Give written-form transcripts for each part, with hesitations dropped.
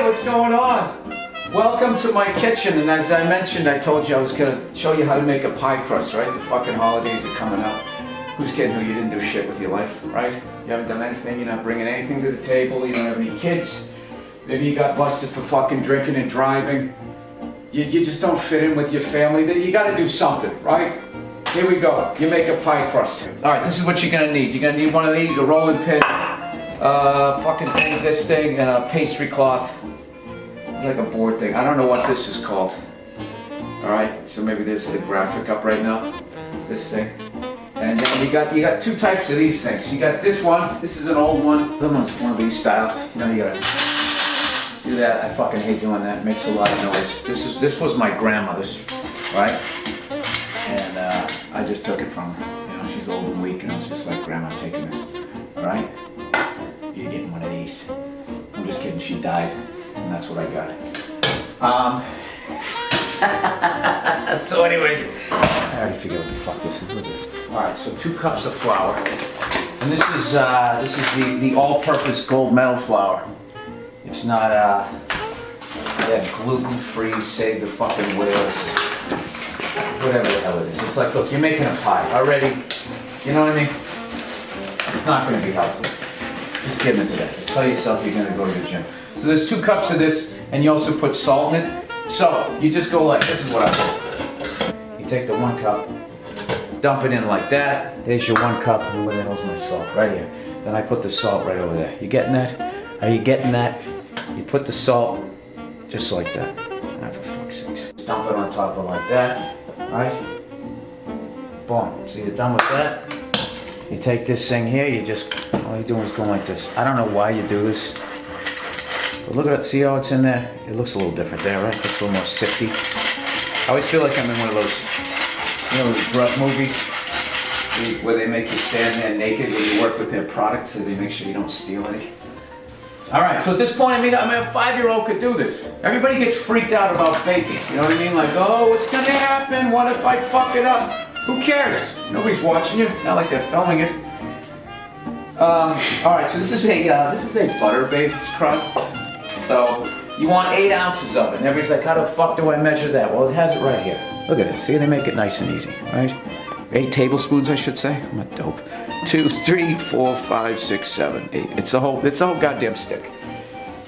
what's going on? Welcome to my kitchen, and as I mentioned, I told you I was gonna show you how to make a pie crust, right? The fucking holidays are coming up. Who's kidding who? You didn't do shit with your life, right? You haven't done anything, you're not bringing anything to the table, you don't have any kids. Maybe you got busted for fucking drinking and driving. You just don't fit in with your family. You gotta do something, right? Here we go. You make a pie crust. Alright, this is what you're gonna need. You're gonna need one of these, a rolling pin, fucking thing, this thing, and a pastry cloth. It's like a board thing. I don't know what this is called. Alright, so maybe this is a graphic up right now. This thing. And then you got two types of these things. You got this one. This is an old one. This one's one of these style. You know, you gotta do that. I fucking hate doing that. It makes a lot of noise. This was my grandmother's, right? And I just took it from her. You know, she's old and weak, and I was just like, Grandma, I'm taking this. Alright? You're getting one of these. I'm just kidding, she died. And that's what I got. So anyways, I already figured what the fuck this is. Alright, so 2 cups of flour. And this is the all-purpose gold medal flour. It's not gluten-free, save the fucking whales. Whatever the hell it is. It's like, look, you're making a pie already. You know what I mean? It's not going to be healthy. Just give it to that. Just tell yourself you're going to go to the gym. So there's 2 cups of this, and you also put salt in it. So you just go like, this is what I do. You take the 1 cup, dump it in like that. There's your 1 cup, and where the hell's my salt? Right here. Then I put the salt right over there. You getting that? Are you getting that? You put the salt just like that. Ah, for fuck's sake. Dump it on top of like that. Right? Boom. So you're done with that. You take this thing here, all you're doing is going like this. I don't know why you do this. But look at it, see how it's in there? It looks a little different there, right? It's a little more sifty. I always feel like I'm in one of those, you know, those drug movies where they make you stand there naked when you work with their products so they make sure you don't steal any. Alright, so at this point, I mean, a 5-year-old could do this. Everybody gets freaked out about baking. You know what I mean? Like, oh, what's gonna happen? What if I fuck it up? Who cares? Nobody's watching you. It's not like they're filming it. Alright, so this is a butter-based crust. So you want 8 ounces of it. And everybody's like, how the fuck do I measure that? Well, it has it right here. Look at it. See, they make it nice and easy, right? 8 tablespoons, I should say. I'm a dope. 2, 3, 4, 5, 6, 7, 8. It's the whole goddamn stick.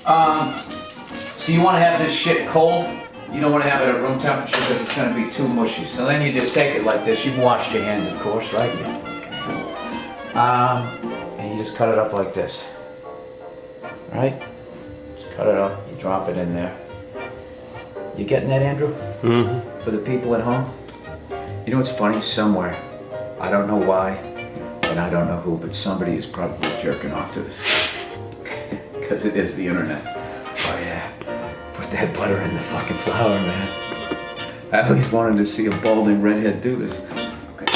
So you want to have this shit cold. You don't want to have it at room temperature because it's going to be too mushy. So then you just take it like this. You've washed your hands, of course, right? Yeah. And you just cut it up like this. Right? Just cut it up. You drop it in there. You getting that, Andrew? Mm-hmm. For the people at home? You know what's funny? Somewhere, I don't know why, and I don't know who, but somebody is probably jerking off to this. Because it is the internet. Oh yeah, put that butter in the fucking flour, man. I always wanted to see a balding redhead do this. Okay,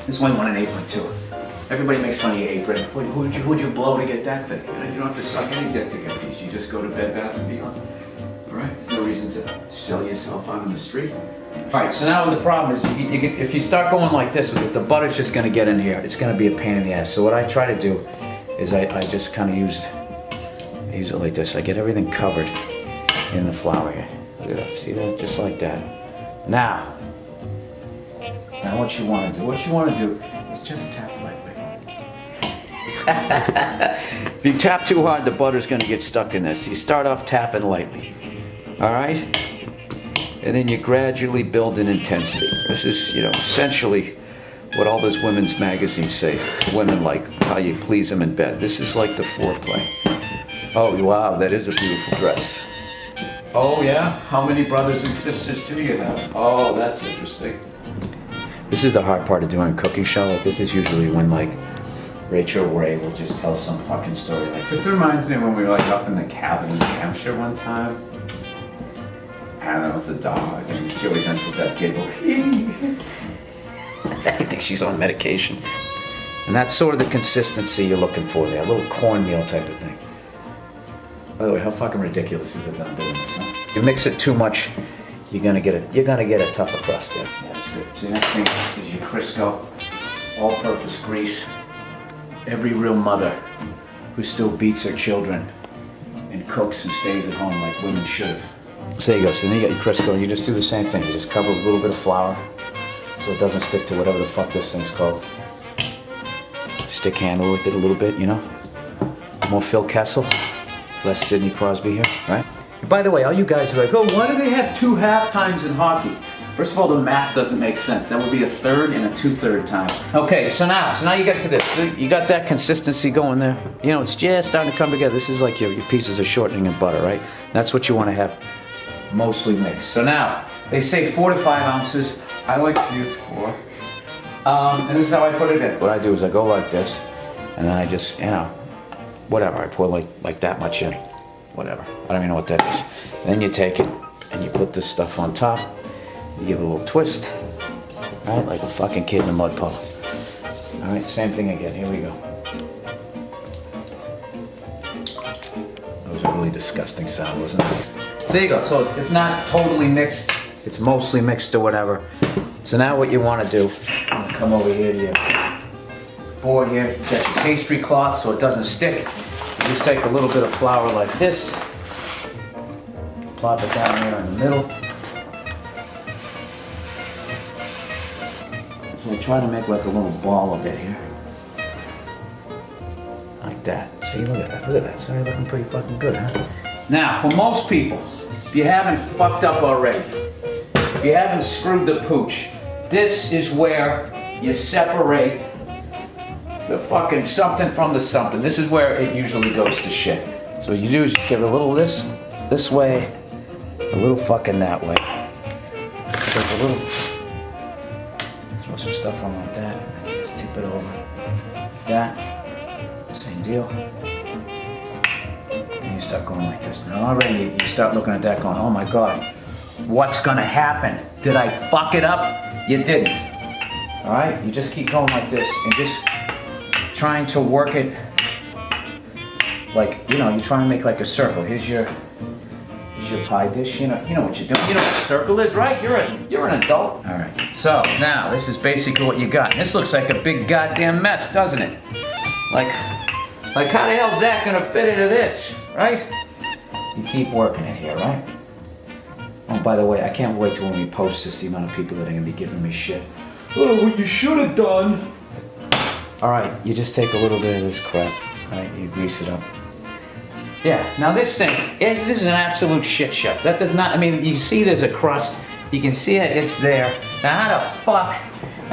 this one want an apron too. Everybody makes fun of your apron. Who'd you blow to get that thing? You don't have to suck any dick to get these. You just go to Bed Bath & Beyond. Alright, there's no reason to sell yourself out on the street. Alright, so now the problem is, if you start going like this with it, the butter's just going to get in here. It's going to be a pain in the ass. So what I try to do is I just kind of use it like this. I get everything covered in the flour here. Look at that. See that? Just like that. Now what you want to do is just tap lightly. If you tap too hard, the butter's going to get stuck in this. You start off tapping lightly. Alright? And then you gradually build in intensity. This is, essentially what all those women's magazines say. Women like how you please them in bed. This is like the foreplay. Oh, wow, that is a beautiful dress. Oh, yeah? How many brothers and sisters do you have? Oh, that's interesting. This is the hard part of doing a cooking show. Like, this is usually when, like, Rachel Ray will just tell some fucking story. Like, this reminds me of when we were, like, up in the cabin in New Hampshire one time. And there was a dog, and she always ends with that giggle. I think she's on medication. And that's sort of the consistency you're looking for there. A little cornmeal type of thing. By the way, how fucking ridiculous is it that I'm doing this, huh? You mix it too much, you're gonna get a tougher crust there. Yeah, that's good. So the next thing is your Crisco, all-purpose grease. Every real mother who still beats her children and cooks and stays at home like women should have. So there you go. So then you got your crust going. You just do the same thing. You just cover with a little bit of flour so it doesn't stick to whatever the fuck this thing's called. Stick handle with it a little bit, you know. More Phil Kessel, less Sidney Crosby here, right? And by the way, all you guys are like, oh, why do they have 2 halftimes in hockey? First of all, the math doesn't make sense. That would be a third and a 2/3 time. Okay, so now you get to this. So you got that consistency going there. You know, it's just starting to come together. This is like your pieces of shortening and butter, right? That's what you want to have mostly mixed. So now, they say 4 to 5 ounces. I like to use 4. And this is how I put it in. What I do is I go like this, and then I just, you know, whatever. I pour like that much in. Whatever. I don't even know what that is. And then you take it, and you put this stuff on top. You give it a little twist, right? Like a fucking kid in a mud puddle. All right, same thing again. Here we go. That was a really disgusting sound, wasn't it? So there you go. So it's not totally mixed. It's mostly mixed or whatever. So now what you want to do, I'm gonna come over here to your board here. Get your pastry cloth so it doesn't stick. You just take a little bit of flour like this. Plop it down here in the middle. So I try to make like a little ball of it here. Like that. See, look at that, look at that. It's already looking pretty fucking good, huh? Now, for most people, if you haven't fucked up already, if you haven't screwed the pooch, this is where you separate the fucking something from the something. This is where it usually goes to shit. So what you do is just give it a little this way, a little fucking that way. Take a little, throw some stuff on like that, and then just tip it over. That, same deal. And you start going like this. Now already you start looking at that going, oh my God, what's gonna happen? Did I fuck it up? You didn't. All right, you just keep going like this and just trying to work it like, you know, you try and make like a circle. Here's your pie dish. You know what you're doing. You know what a circle is, right? You're an adult. All right. So now this is basically what you got. This looks like a big goddamn mess, doesn't it? Like how the hell's that gonna fit into this, right? You keep working it here, right? Oh, by the way, I can't wait till when we post this, the amount of people that are gonna be giving me shit. Oh, what you should have done. All right, you just take a little bit of this crap, right? You grease it up. Yeah, now this thing, this is an absolute shit show. That does not, I mean, you see there's a crust. You can see it, it's there. Now how the fuck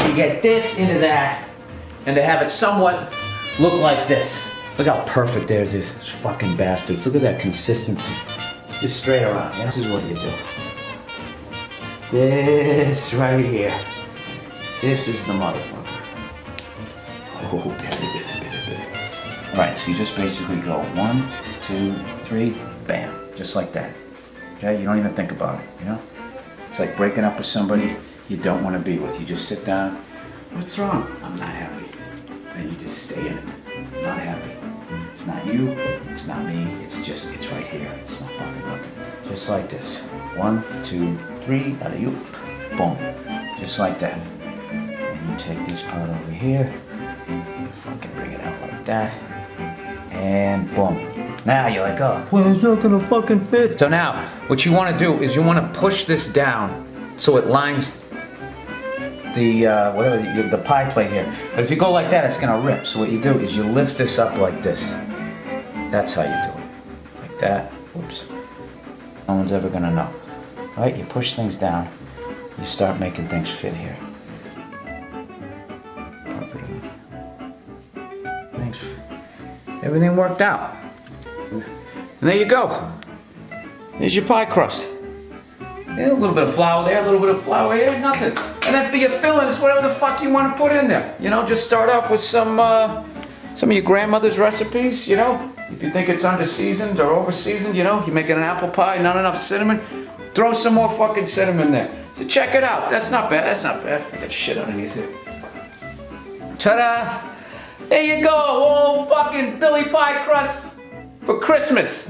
you get this into that and to have it somewhat look like this? Look how perfect there's this fucking bastards. Look at that consistency. Just straight around. Yeah? This is what you do. This right here. This is the motherfucker. Oh, baby. All right, so you just basically go 1, 2, 3, bam, just like that. Okay, you don't even think about it, you know? It's like breaking up with somebody you don't want to be with. You just sit down. What's wrong? I'm not happy. And you just stay in it. I'm not happy. It's not you. It's not me. It's right here. It's not fucking working. Just like this. 1, 2, 3. Out of you. Boom. Just like that. And you take this part over here. Fucking bring it out like that. And boom. Now you're like, oh, well, it's not gonna fucking fit. So now, what you wanna do is you wanna push this down so it lines the pie plate here. But if you go like that, it's gonna rip. So what you do is you lift this up like this. That's how you do it. Like that. Oops. No one's ever gonna know. All right, you push things down. You start making things fit here. Thanks. Everything worked out. And there you go. There's your pie crust. Yeah, a little bit of flour there, a little bit of flour here, nothing. And then for your fillings, whatever the fuck you want to put in there. You know, just start off with some of your grandmother's recipes, you know. If you think it's under-seasoned or over-seasoned, you know, you're making an apple pie, not enough cinnamon, throw some more fucking cinnamon there. So check it out. That's not bad, that's not bad. I got shit underneath here. Ta-da! There you go, old fucking Billy Pie crust for Christmas.